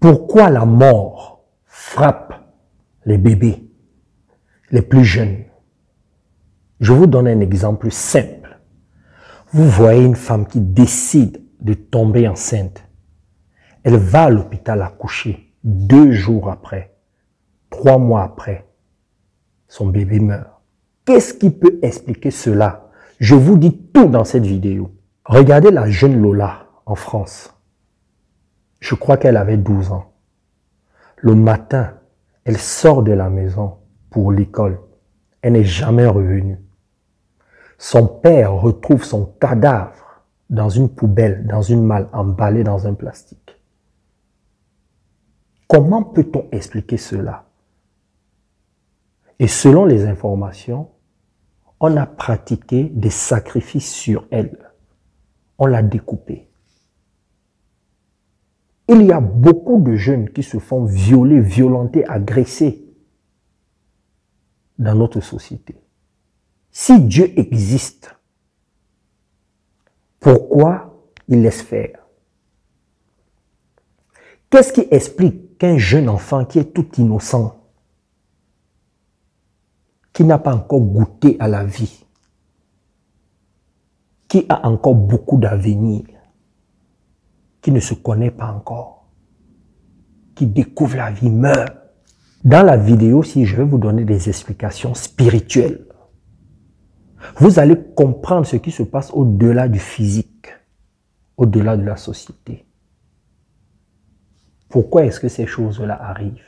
Pourquoi la mort frappe les bébés, les plus jeunes? Je vous donne un exemple simple. Vous voyez une femme qui décide de tomber enceinte. Elle va à l'hôpital accoucher. 2 jours après, 3 mois après, son bébé meurt. Qu'est-ce qui peut expliquer cela? Je vous dis tout dans cette vidéo. Regardez la jeune Lola en France. Je crois qu'elle avait 12 ans. Le matin, elle sort de la maison pour l'école. Elle n'est jamais revenue. Son père retrouve son cadavre dans une poubelle, dans une malle, emballée dans un plastique. Comment peut-on expliquer cela? Et selon les informations, on a pratiqué des sacrifices sur elle. On l'a découpée. Il y a beaucoup de jeunes qui se font violer, violenter, agresser dans notre société. Si Dieu existe, pourquoi il laisse faire? Qu'est-ce qui explique qu'un jeune enfant qui est tout innocent, qui n'a pas encore goûté à la vie, qui a encore beaucoup d'avenir, qui ne se connaît pas encore, qui découvre la vie, meurt? Dans la vidéo, si je vais vous donner des explications spirituelles, vous allez comprendre ce qui se passe au-delà du physique, au-delà de la société. Pourquoi est-ce que ces choses-là arrivent?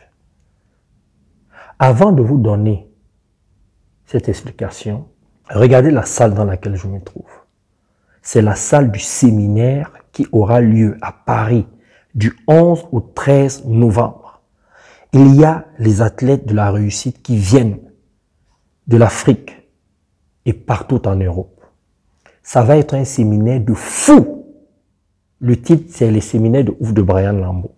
Avant de vous donner cette explication, regardez la salle dans laquelle je me trouve. C'est la salle du séminaire qui aura lieu à Paris du 11 au 13 novembre. Il y a les athlètes de la réussite qui viennent de l'Afrique et partout en Europe. Ça va être un séminaire de fou. Le titre, c'est les séminaires de ouf de Brian Lambeau.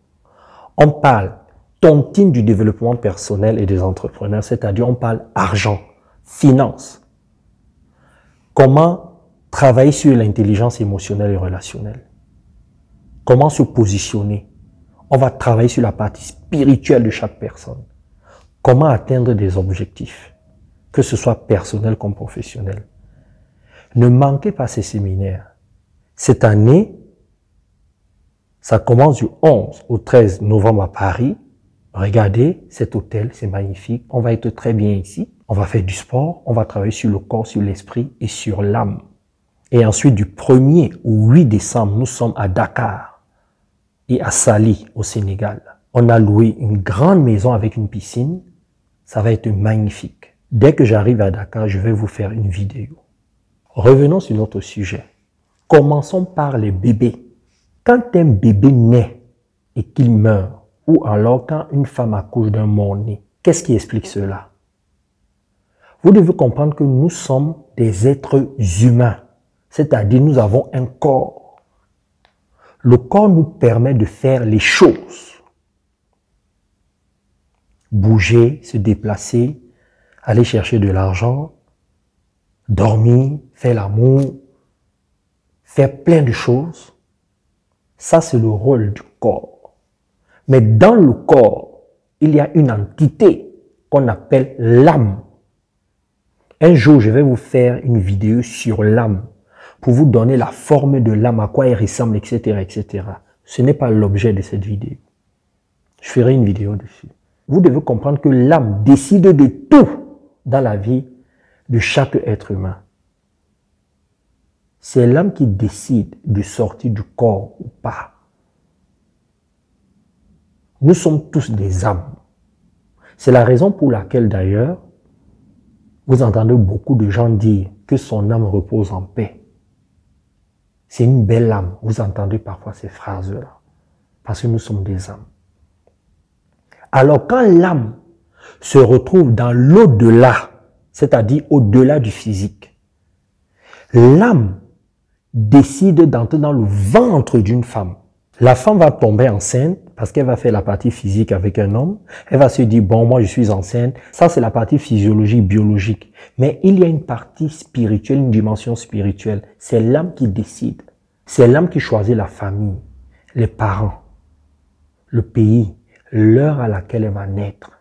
On parle tontine du développement personnel et des entrepreneurs, c'est-à-dire on parle argent, finance. Comment travailler sur l'intelligence émotionnelle et relationnelle. Comment se positionner. On va travailler sur la partie spirituelle de chaque personne. Comment atteindre des objectifs, que ce soit personnel comme professionnel. Ne manquez pas ces séminaires. Cette année, ça commence du 11 au 13 novembre à Paris. Regardez cet hôtel, c'est magnifique. On va être très bien ici. On va faire du sport, on va travailler sur le corps, sur l'esprit et sur l'âme. Et ensuite, du 1er au 8 décembre, nous sommes à Dakar et à Saly, au Sénégal. On a loué une grande maison avec une piscine. Ça va être magnifique. Dès que j'arrive à Dakar, je vais vous faire une vidéo. Revenons sur notre sujet. Commençons par les bébés. Quand un bébé naît et qu'il meurt, ou alors quand une femme accouche d'un mort-né, qu'est-ce qui explique cela? Vous devez comprendre que nous sommes des êtres humains, c'est-à-dire nous avons un corps. Le corps nous permet de faire les choses. Bouger, se déplacer, aller chercher de l'argent, dormir, faire l'amour, faire plein de choses. Ça, c'est le rôle du corps. Mais dans le corps, il y a une entité qu'on appelle l'âme. Un jour, je vais vous faire une vidéo sur l'âme pour vous donner la forme de l'âme, à quoi elle ressemble, etc., etc. Ce n'est pas l'objet de cette vidéo. Je ferai une vidéo dessus. Vous devez comprendre que l'âme décide de tout dans la vie de chaque être humain. C'est l'âme qui décide de sortir du corps ou pas. Nous sommes tous des âmes. C'est la raison pour laquelle d'ailleurs, vous entendez beaucoup de gens dire que son âme repose en paix. C'est une belle âme. Vous entendez parfois ces phrases-là. Parce que nous sommes des âmes. Alors quand l'âme se retrouve dans l'au-delà, c'est-à-dire au-delà du physique, l'âme décide d'entrer dans le ventre d'une femme. La femme va tomber enceinte parce qu'elle va faire la partie physique avec un homme. Elle va se dire, bon, moi je suis enceinte. Ça, c'est la partie physiologique, biologique. Mais il y a une partie spirituelle, une dimension spirituelle. C'est l'âme qui décide. C'est l'âme qui choisit la famille, les parents, le pays, l'heure à laquelle elle va naître,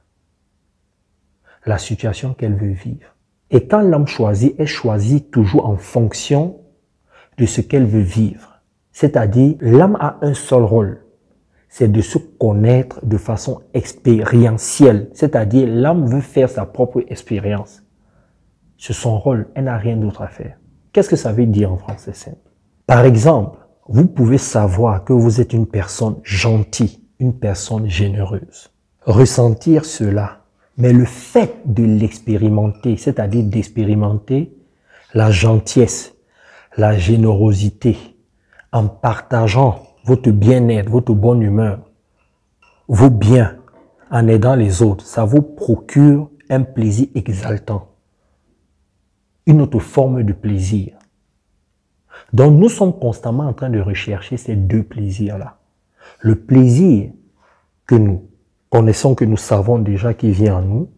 la situation qu'elle veut vivre. Et quand l'âme choisit, elle choisit toujours en fonction de ce qu'elle veut vivre. C'est-à-dire, l'âme a un seul rôle, c'est de se connaître de façon expérientielle. C'est-à-dire, l'âme veut faire sa propre expérience. C'est son rôle, elle n'a rien d'autre à faire. Qu'est-ce que ça veut dire en français simple? Par exemple, vous pouvez savoir que vous êtes une personne gentille, une personne généreuse. Ressentir cela, mais le fait de l'expérimenter, c'est-à-dire d'expérimenter la gentillesse, la générosité, en partageant votre bien-être, votre bonne humeur, vos biens, en aidant les autres, ça vous procure un plaisir exaltant, une autre forme de plaisir. Donc nous sommes constamment en train de rechercher ces deux plaisirs-là. Le plaisir que nous connaissons, que nous savons déjà qui vient en nous,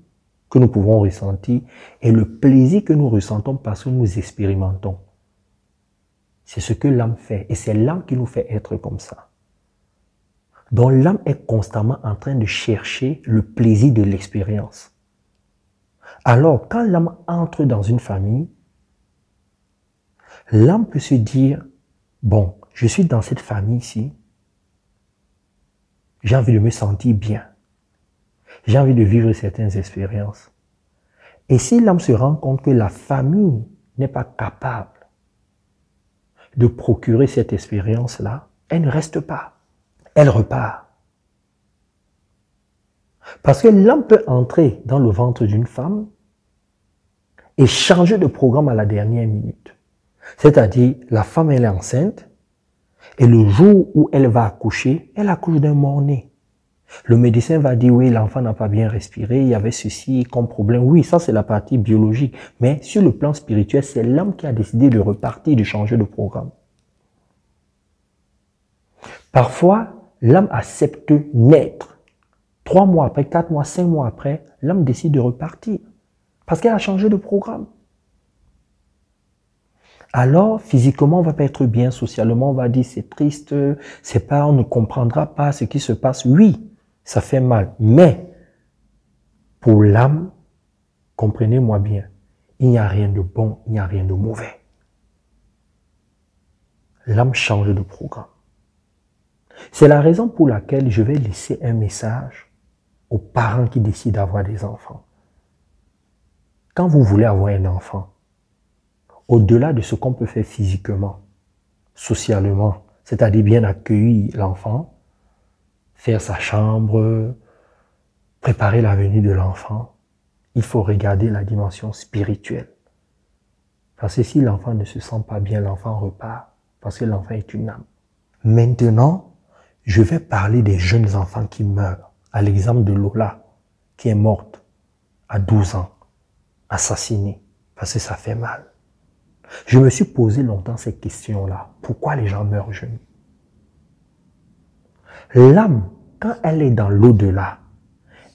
que nous pouvons ressentir, et le plaisir que nous ressentons parce que nous expérimentons. C'est ce que l'âme fait, et c'est l'âme qui nous fait être comme ça. Donc l'âme est constamment en train de chercher le plaisir de l'expérience. Alors, quand l'âme entre dans une famille, l'âme peut se dire, bon, je suis dans cette famille-ci, j'ai envie de me sentir bien. J'ai envie de vivre certaines expériences. Et si l'âme se rend compte que la famille n'est pas capable de procurer cette expérience-là, elle ne reste pas. Elle repart. Parce que l'âme peut entrer dans le ventre d'une femme et changer de programme à la dernière minute. C'est-à-dire, la femme, elle est enceinte, et le jour où elle va accoucher, elle accouche d'un mort-né. Le médecin va dire, oui, l'enfant n'a pas bien respiré, il y avait ceci comme problème. Oui, ça c'est la partie biologique. Mais sur le plan spirituel, c'est l'âme qui a décidé de repartir, de changer de programme. Parfois, l'âme accepte naître. 3 mois après, 4 mois, 5 mois après, l'âme décide de repartir. Parce qu'elle a changé de programme. Alors, physiquement, on va pas être bien, socialement, on va dire c'est triste, c'est pas, on ne comprendra pas ce qui se passe. Oui, ça fait mal. Mais, pour l'âme, comprenez-moi bien, il n'y a rien de bon, il n'y a rien de mauvais. L'âme change de programme. C'est la raison pour laquelle je vais laisser un message aux parents qui décident d'avoir des enfants. Quand vous voulez avoir un enfant, au-delà de ce qu'on peut faire physiquement, socialement, c'est-à-dire bien accueillir l'enfant, faire sa chambre, préparer la venue de l'enfant, il faut regarder la dimension spirituelle. Parce que si l'enfant ne se sent pas bien, l'enfant repart, parce que l'enfant est une âme. Maintenant, je vais parler des jeunes enfants qui meurent, à l'exemple de Lola, qui est morte à 12 ans, assassinée, parce que ça fait mal. Je me suis posé longtemps cette question-là. Pourquoi les gens meurent jeunes? L'âme, quand elle est dans l'au-delà,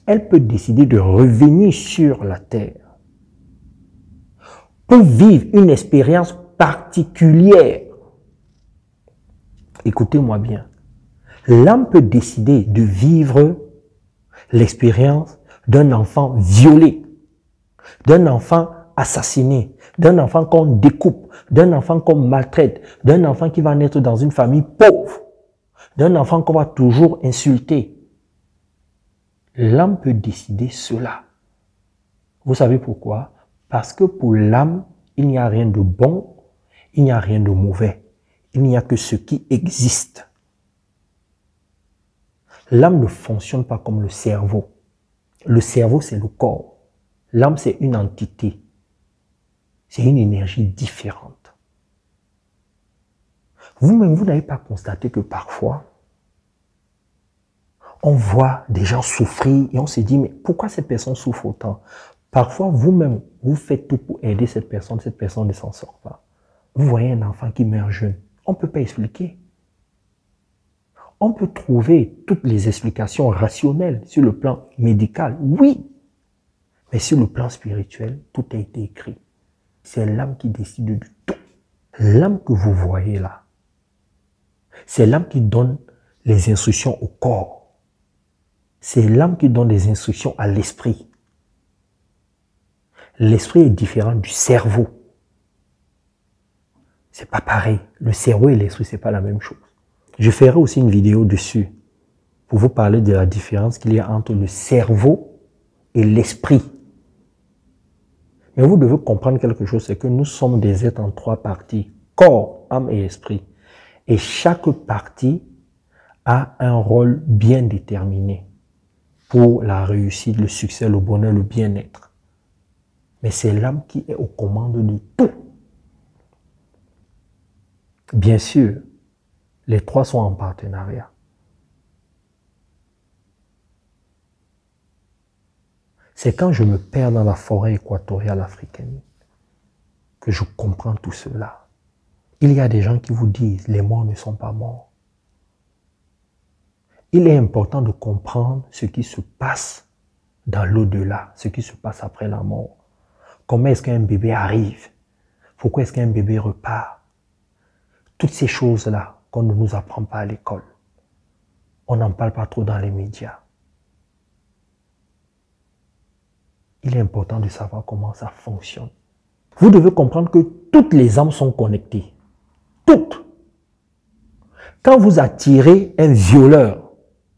elle peut décider de revenir sur la terre pour vivre une expérience particulière. Écoutez-moi bien. L'âme peut décider de vivre l'expérience d'un enfant violé, d'un enfant assassiné, d'un enfant qu'on découpe, d'un enfant qu'on maltraite, d'un enfant qui va naître dans une famille pauvre, d'un enfant qu'on va toujours insulter. L'âme peut décider cela. Vous savez pourquoi? Parce que pour l'âme, il n'y a rien de bon, il n'y a rien de mauvais. Il n'y a que ce qui existe. L'âme ne fonctionne pas comme le cerveau. Le cerveau, c'est le corps. L'âme, c'est une entité. C'est une énergie différente. Vous-même, vous n'avez pas constaté que parfois, on voit des gens souffrir et on se dit, mais pourquoi cette personne souffre autant? Parfois, vous-même, vous faites tout pour aider cette personne ne s'en sort pas. Vous voyez un enfant qui meurt jeune. On ne peut pas expliquer. On peut trouver toutes les explications rationnelles sur le plan médical, oui. Mais sur le plan spirituel, tout a été écrit. C'est l'âme qui décide de tout. L'âme que vous voyez là, c'est l'âme qui donne les instructions au corps. C'est l'âme qui donne des instructions à l'esprit. L'esprit est différent du cerveau. C'est pas pareil. Le cerveau et l'esprit, c'est pas la même chose. Je ferai aussi une vidéo dessus pour vous parler de la différence qu'il y a entre le cerveau et l'esprit. Mais vous devez comprendre quelque chose, c'est que nous sommes des êtres en 3 parties, corps, âme et esprit. Et chaque partie a un rôle bien déterminé pour la réussite, le succès, le bonheur, le bien-être. Mais c'est l'âme qui est aux commandes de tout. Bien sûr, les 3 sont en partenariat. C'est quand je me perds dans la forêt équatoriale africaine que je comprends tout cela. Il y a des gens qui vous disent, les morts ne sont pas morts. Il est important de comprendre ce qui se passe dans l'au-delà, ce qui se passe après la mort. Comment est-ce qu'un bébé arrive? Pourquoi est-ce qu'un bébé repart? Toutes ces choses-là qu'on ne nous apprend pas à l'école. On n'en parle pas trop dans les médias. Il est important de savoir comment ça fonctionne. Vous devez comprendre que toutes les âmes sont connectées. Toutes. Quand vous attirez un violeur,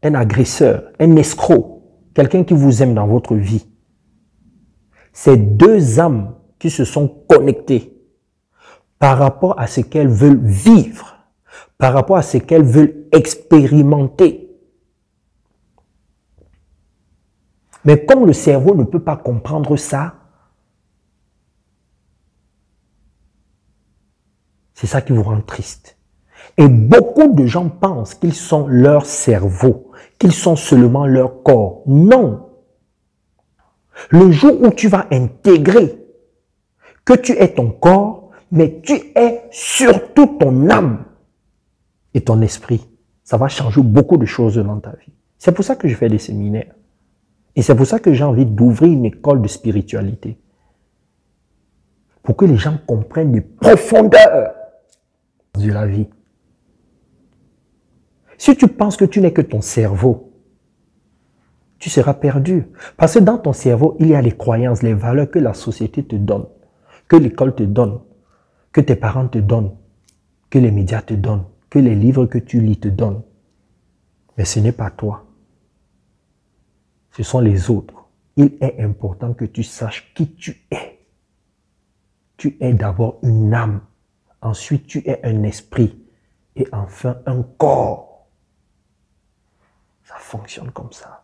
un agresseur, un escroc, quelqu'un qui vous aime dans votre vie, c'est 2 âmes qui se sont connectées par rapport à ce qu'elles veulent vivre, par rapport à ce qu'elles veulent expérimenter. Mais comme le cerveau ne peut pas comprendre ça, c'est ça qui vous rend triste. Et beaucoup de gens pensent qu'ils sont leur cerveau, qu'ils sont seulement leur corps. Non. Le jour où tu vas intégrer que tu es ton corps, mais tu es surtout ton âme et ton esprit, ça va changer beaucoup de choses dans ta vie. C'est pour ça que je fais des séminaires. Et c'est pour ça que j'ai envie d'ouvrir une école de spiritualité. Pour que les gens comprennent les profondeurs de la vie. Si tu penses que tu n'es que ton cerveau, tu seras perdu. Parce que dans ton cerveau, il y a les croyances, les valeurs que la société te donne, que l'école te donne, que tes parents te donnent, que les médias te donnent, que les livres que tu lis te donnent. Mais ce n'est pas toi. Ce sont les autres. Il est important que tu saches qui tu es. Tu es d'abord une âme. Ensuite, tu es un esprit. Et enfin, un corps. Ça fonctionne comme ça.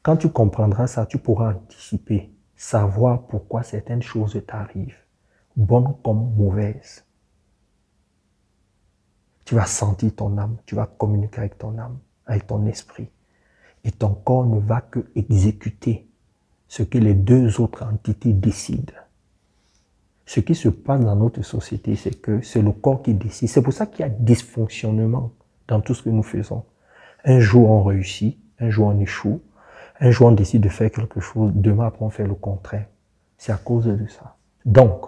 Quand tu comprendras ça, tu pourras anticiper, savoir pourquoi certaines choses t'arrivent, bonnes comme mauvaises. Tu vas sentir ton âme, tu vas communiquer avec ton âme, avec ton esprit. Et ton corps ne va que exécuter ce que les 2 autres entités décident. Ce qui se passe dans notre société, c'est que c'est le corps qui décide. C'est pour ça qu'il y a dysfonctionnement dans tout ce que nous faisons. Un jour on réussit, un jour on échoue, un jour on décide de faire quelque chose, demain après on fait le contraire. C'est à cause de ça. Donc,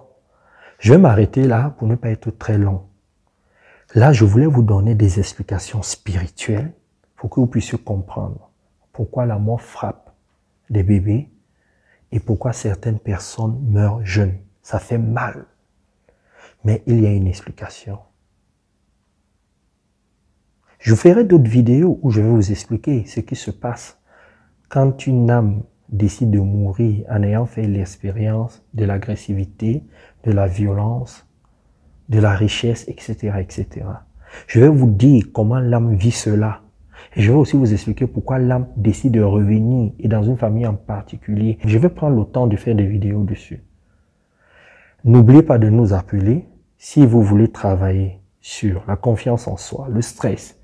je vais m'arrêter là pour ne pas être très long. Là, je voulais vous donner des explications spirituelles pour que vous puissiez comprendre pourquoi la mort frappe des bébés et pourquoi certaines personnes meurent jeunes. Ça fait mal. Mais il y a une explication. Je ferai d'autres vidéos où je vais vous expliquer ce qui se passe quand une âme décide de mourir en ayant fait l'expérience de l'agressivité, de la violence, de la richesse, etc., etc. Je vais vous dire comment l'âme vit cela. Et je vais aussi vous expliquer pourquoi l'âme décide de revenir, et dans une famille en particulier. Je vais prendre le temps de faire des vidéos dessus. N'oubliez pas de nous appeler si vous voulez travailler sur la confiance en soi, le stress,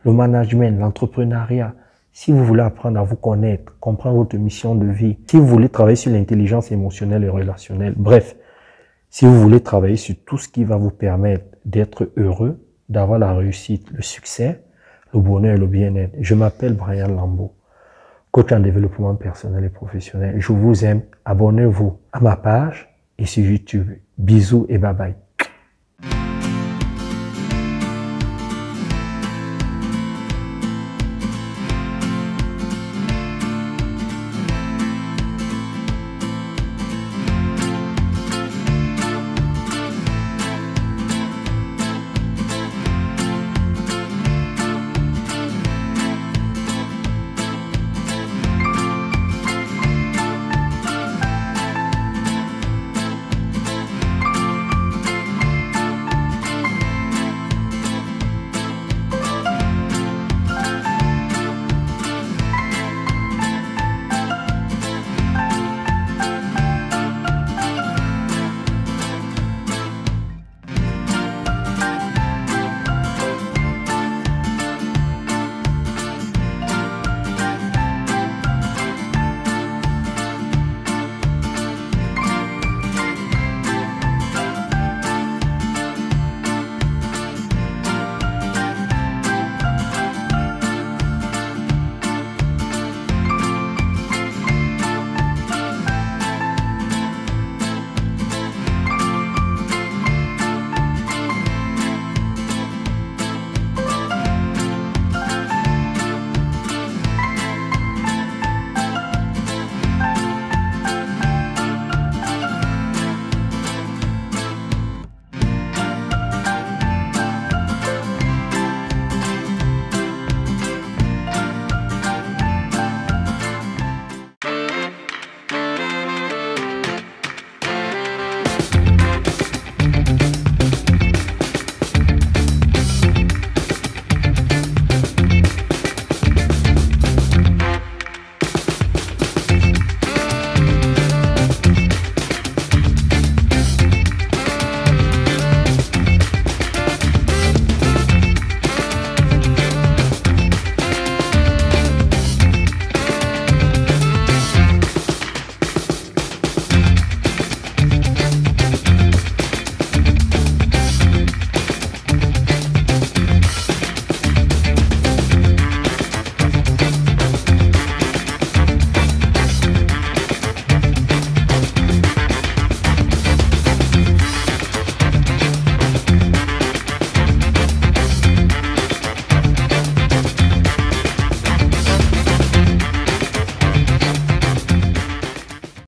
le management, l'entrepreneuriat. Si vous voulez apprendre à vous connaître, comprendre votre mission de vie, si vous voulez travailler sur l'intelligence émotionnelle et relationnelle, bref, si vous voulez travailler sur tout ce qui va vous permettre d'être heureux, d'avoir la réussite, le succès, le bonheur et le bien-être. Je m'appelle Brian Lambeau, coach en développement personnel et professionnel. Je vous aime. Abonnez-vous à ma page et sur YouTube. Bisous et bye bye.